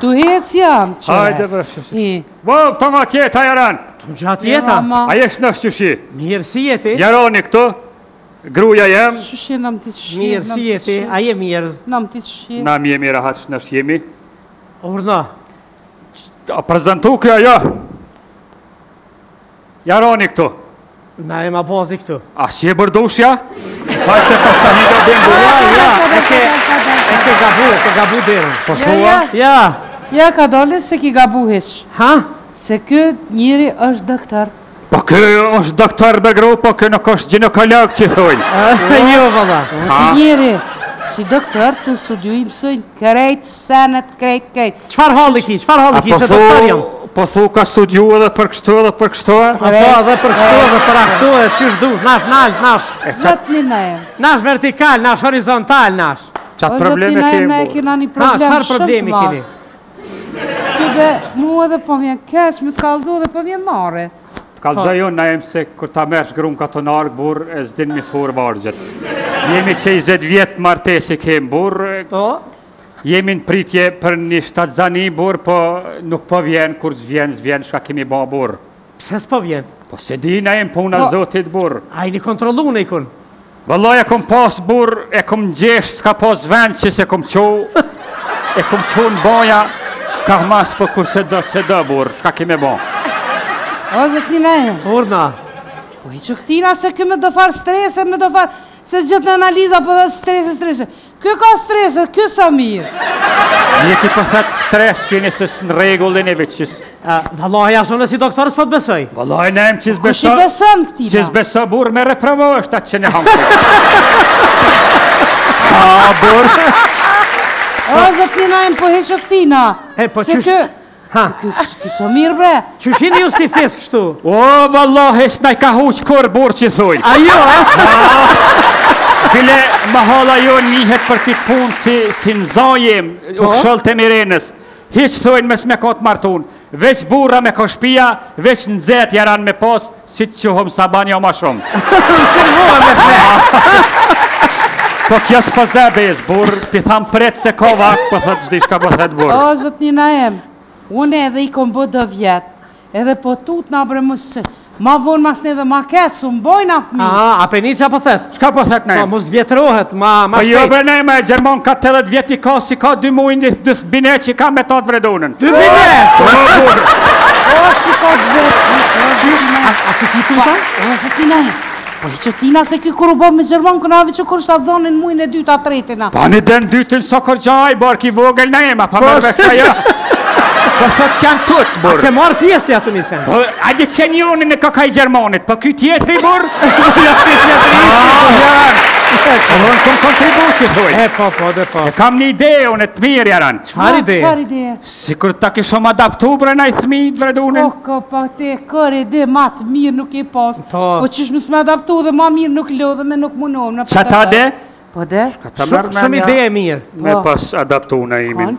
Tu hec jam që. Hajde bërë. Vëllë, të nga kjeta jaran. Të gjatë jeta. A jesh në shqyshi? Mirë si jeti. Jaroni këtu, gruja jem. Shqyshi nam ti qshi. Mirë si jeti, a je mirë. Nam ti qshi. Na mi jemi rahat në shqimi. Urna. A prezentu këja jo. Jaroni këtu. Na e ma bazi këtu. A që je bërdushja? Faj se pas të një do bëndu. Ja, e ke gabu derën. Po thua? Ja. Ja ka dole se ki gabu heq. Ha? Se kë njëri është doktor. Po kë është doktor Begru, po kë nuk është ginekolog që thujnë. Jo, valla. Njëri, si doktor të studiu i mësojnë krejt, senet, krejt. Qfar halli ki, se doktor jam? Po thu ka studiu edhe për kështu edhe për kështu. Po edhe për kështu edhe për aktu e qysh du, nash. Qatë një na e. Nash vertikal, nash horizontal, nash. Qatë probleme kemi. Na e kena një Ha, problem qfar problemi keni? Këve mu edhe po vjen keq, me të kaldu dhe po vjen mare. Të kalëzaj unë na jem se kur ta mersh grum katonarë burë e zdin mi thurë vargjet. Jemi që 20 vjetë martesi kemë burë. Jemi në pritje për një shtatzani burë, po nuk po vjen, kur zvjen, shka kemi ba burë. Pse s'po vjen? Po se di na jem puna zotit burë. A i një kontrolu në i kun? Vëllaj e kom pas burë, e kom gjesh, s'ka pas vend që se kom qo, e kom qo në baja, ka mas për kur se do burë, shka kemi ba. O, zëtina e. Urna. Po i që këtina se këme do farë strese, me do farë, se gjithë në analiza po dhe strese. Kë ka strese, kë sa mirë. Një ki pëthet stres kini se së në regullin e veqis. Vallaj, ashtë në si doktorës po të besoj? Vallaj, ne em qizë Kush i beson këtina? Qizë beso burë me reprovo është atë që në hamë. Burë. O, zëtina e më po heqë këtina. Po se qysh... Ha? Këso mirë bre. Qyshini ju si fisk kështu? O, vallaj, s'na i ka huq kur burë që thuj. A jo, Kile më hala jo njëhet për këtë punë si në zajem, u këshëll të mirenës. Hiq thujnë mes me kotë martun. Veç burra me ko shpia, veç në zetë jaran me pas, si të quhëm sabanja o ma shumë. Po kjo s'po zebez, burë, pi tham pret se kova, po thët gjdi shka po thët burë. O, zëtina em, unë edhe i kom bë dë vjetë, edhe po tut në abre mësë, ma vonë mas në edhe ma ketë, su mbojnë a fmi. A peni që po thet? Shka po thët ne? Po, mos vjetërohet, ma Po jo shpejt. bre ne, me Gjermon ka 80 vjeti ka, si ka 2 mujnë dhe bine që ka me tatë vredonën. 2 bine? O, si ka zvetë. A si ti tuta? O, zëtina em. Po i që tina se ki kur u bo me Gjermon kënave që kur shtatë zonin mujnë e 2-3-tina. Pa një den 2 së kërgjaj, barki vogël në ema, pa mërve shkaja. Po thot që janë tutë, A burë. ke marë pjesë të atë nisen? Po, a di që njonin e kakaj Gjermonit, po kjo tjetëri, burë? Po, unë kom kontribu që thuj. Po. Kam një ide, unë e të mirë jaran. Qfar ide? Qfar ide? Si kur ta kishom adaptu bre na i thmit vredunin. Pa te kër ide ma të mirë nuk e pas. Po qysh mësë me adaptu dhe ma mirë nuk lodhe me nuk munohem. Qa ta de? Po de? Shumë ide e mirë. Me pas adaptu na imin.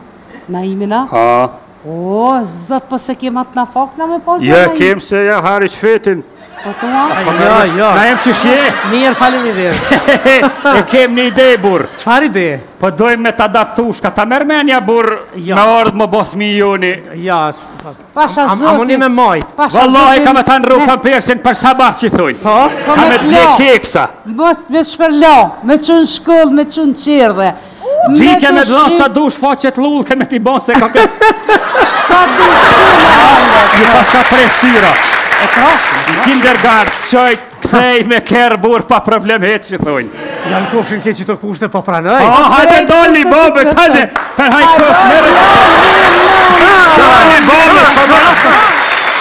Na imina? Ha. O, zët po se kem atë na fok na me pas. Ja, kem se ja hari shfetin. Po thua? Jo. Na jem që shje. Mirë, falem ide. E kem një ide, burë. Qfar ide? Po dojmë me t'adaptu, shka ta mërmenja, burë, me ardhë më both milioni. Ja, Pasha zoti. amoni me majt. Wallahi ka me ta në rrugë persin për sabah që thujnë. Po? Ka me të le keksa. Mos me shpërlo, me qënë shkollë, me qënë qerdhe. Gjike me dhënë sa dush faqet lullke me t'i bon se ka këtë. Ka du shkollë. Ju pasha prestyra. E trashë. Në kindergard, qoj, kthej me kërë burë pa problem hetë që thujnë. Janë kofshin ke që të kushte po pranoj. Hajde doli, bobe, hajde. Per hajde kofë, nërë. Doli, bobe,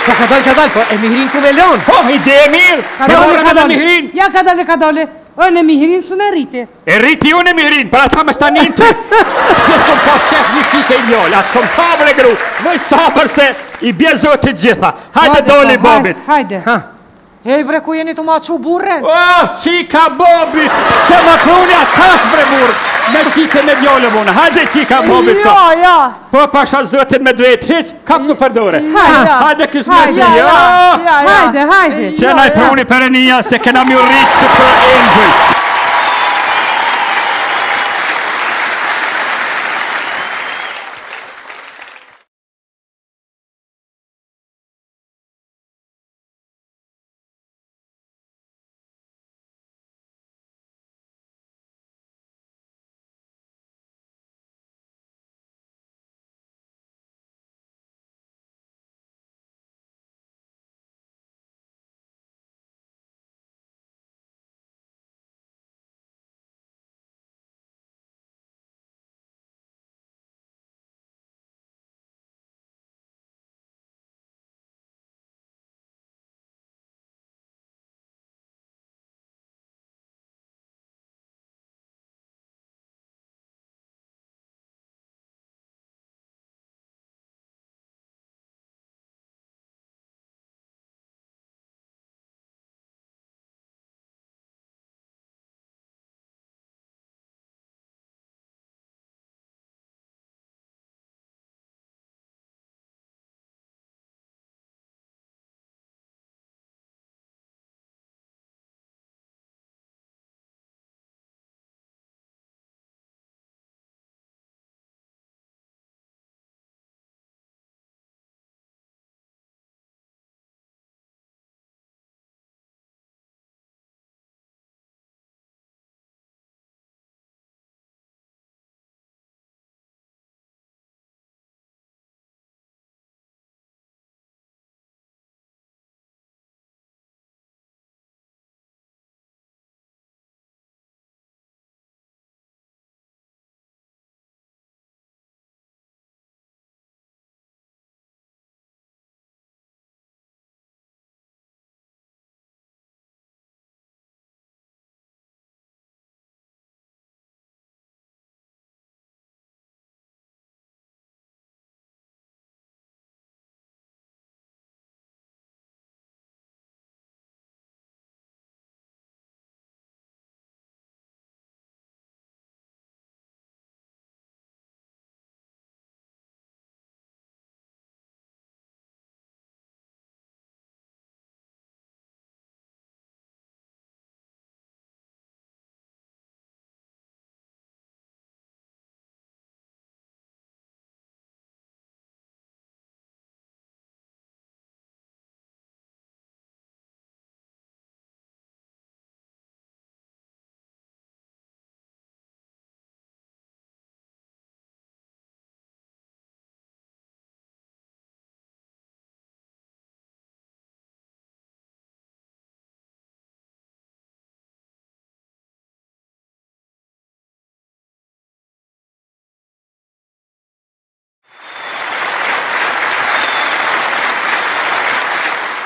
Po ka dalë, po e mihrin ku velon. Po, ide e mirë. Ka dole. Mihrin. Ja, ka dole. O, në mihrin së në rriti. E rriti unë e mihrin, për ata me stanin të. Që s'kom pa shef një qike i njollë, atë kom sabër e gru. Mëj sabër se i bje zotit gjitha. Hajde doli, bobit. Hajde. Hej bre, ku jeni të ma që burren? O, qika bobit, që më krunja tas bre burë. Me qike me djollë muna, hajde qika bobit ka. Ja. Po pasha zotin me drejt, hiq, kam të përdore. Hajde kësë mesi, Hajde. që na i pruni për e nija se kena mi rritë se për angel.